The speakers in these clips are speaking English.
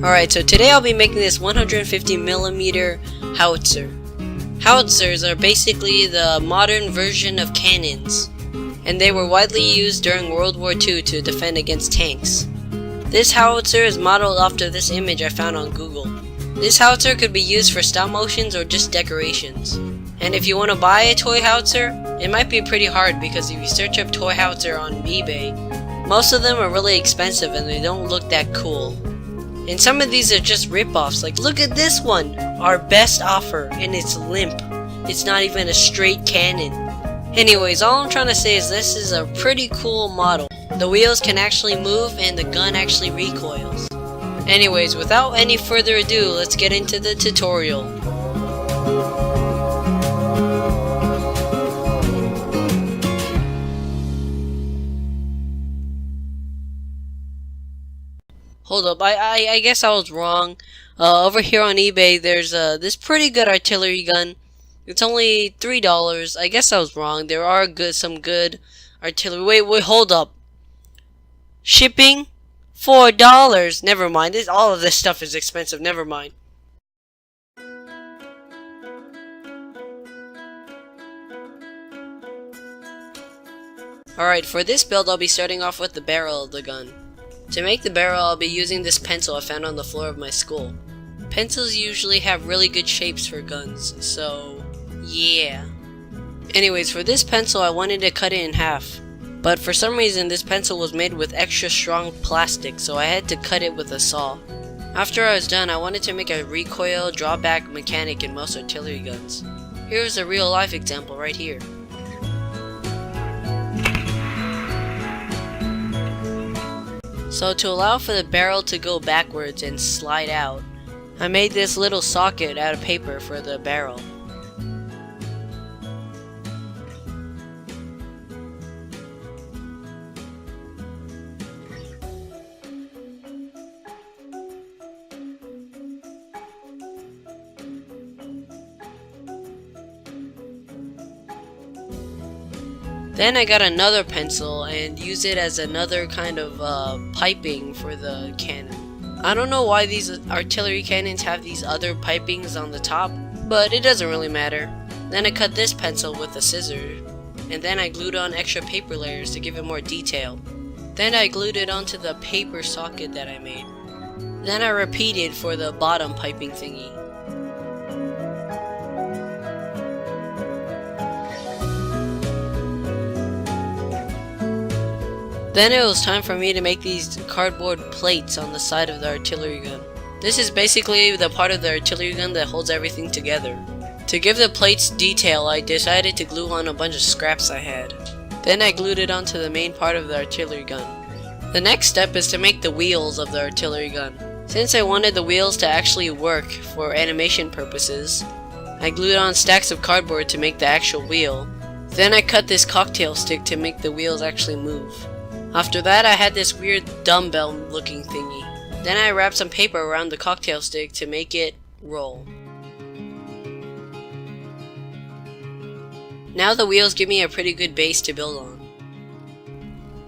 Alright, so today I'll be making this 150mm howitzer. Howitzers are basically the modern version of cannons, and they were widely used during World War II to defend against tanks. This howitzer is modeled after this image I found on Google. This howitzer could be used for stop motions or just decorations. And if you want to buy a toy howitzer, it might be pretty hard because if you search up toy howitzer on eBay, most of them are really expensive and they don't look that cool. And some of these are just rip-offs, like look at this one! Our best offer, and it's limp. It's not even a straight cannon. Anyways, all I'm trying to say is this is a pretty cool model. The wheels can actually move and the gun actually recoils. Anyways, without any further ado, let's get into the tutorial. Hold up, I guess I was wrong. Over here on eBay, there's this pretty good artillery gun. It's only $3. I guess I was wrong. There are some good artillery. Wait, hold up. Shipping? $4. Never mind. All of this stuff is expensive. Never mind. Alright, for this build, I'll be starting off with the barrel of the gun. To make the barrel, I'll be using this pencil I found on the floor of my school. Pencils usually have really good shapes for guns, so yeah. Anyways, for this pencil I wanted to cut it in half, but for some reason this pencil was made with extra strong plastic, so I had to cut it with a saw. After I was done, I wanted to make a recoil drawback mechanic in most artillery guns. Here's a real life example right here. So to allow for the barrel to go backwards and slide out, I made this little socket out of paper for the barrel. Then I got another pencil and used it as another kind of piping for the cannon. I don't know why these artillery cannons have these other pipings on the top, but it doesn't really matter. Then I cut this pencil with a scissor, and then I glued on extra paper layers to give it more detail. Then I glued it onto the paper socket that I made. Then I repeated for the bottom piping thingy. Then it was time for me to make these cardboard plates on the side of the artillery gun. This is basically the part of the artillery gun that holds everything together. To give the plates detail, I decided to glue on a bunch of scraps I had. Then I glued it onto the main part of the artillery gun. The next step is to make the wheels of the artillery gun. Since I wanted the wheels to actually work for animation purposes, I glued on stacks of cardboard to make the actual wheel. Then I cut this cocktail stick to make the wheels actually move. After that, I had this weird dumbbell looking thingy. Then I wrapped some paper around the cocktail stick to make it roll. Now the wheels give me a pretty good base to build on.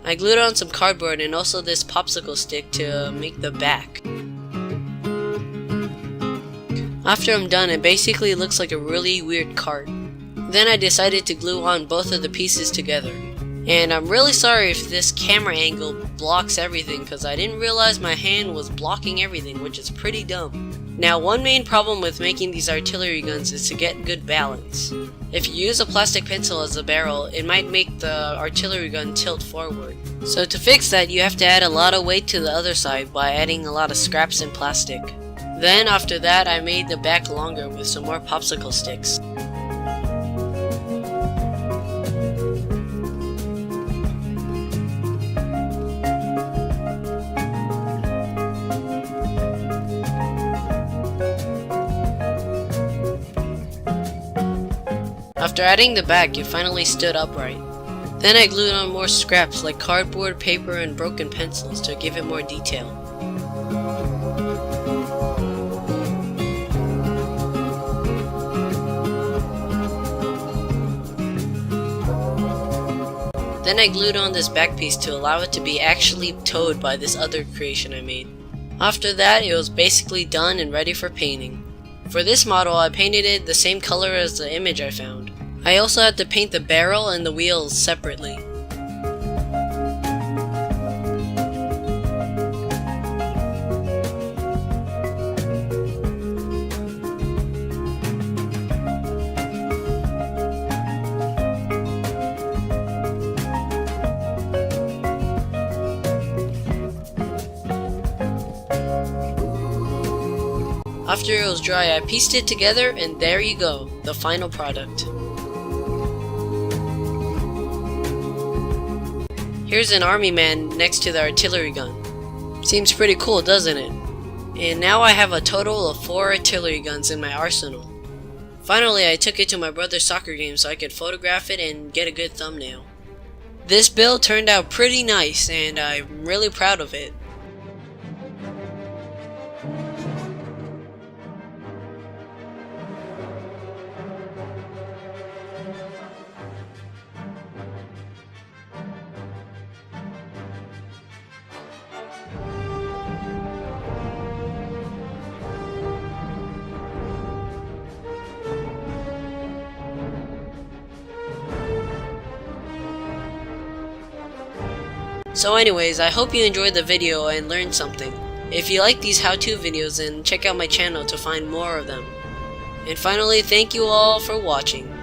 I glued on some cardboard and also this popsicle stick to make the back. After I'm done, it basically looks like a really weird cart. Then I decided to glue on both of the pieces together. And I'm really sorry if this camera angle blocks everything, because I didn't realize my hand was blocking everything, which is pretty dumb. Now, one main problem with making these artillery guns is to get good balance. If you use a plastic pencil as a barrel, it might make the artillery gun tilt forward. So to fix that, you have to add a lot of weight to the other side by adding a lot of scraps and plastic. Then after that, I made the back longer with some more popsicle sticks. After adding the back, it finally stood upright. Then I glued on more scraps like cardboard, paper, and broken pencils to give it more detail. Then I glued on this back piece to allow it to be actually towed by this other creation I made. After that, it was basically done and ready for painting. For this model, I painted it the same color as the image I found. I also had to paint the barrel and the wheels separately. After it was dry, I pieced it together, and there you go, the final product. Here's an army man next to the artillery gun. Seems pretty cool, doesn't it? And now I have a total of 4 artillery guns in my arsenal. Finally, I took it to my brother's soccer game so I could photograph it and get a good thumbnail. This build turned out pretty nice, and I'm really proud of it. So anyways, I hope you enjoyed the video and learned something. If you like these how-to videos, then check out my channel to find more of them. And finally, thank you all for watching.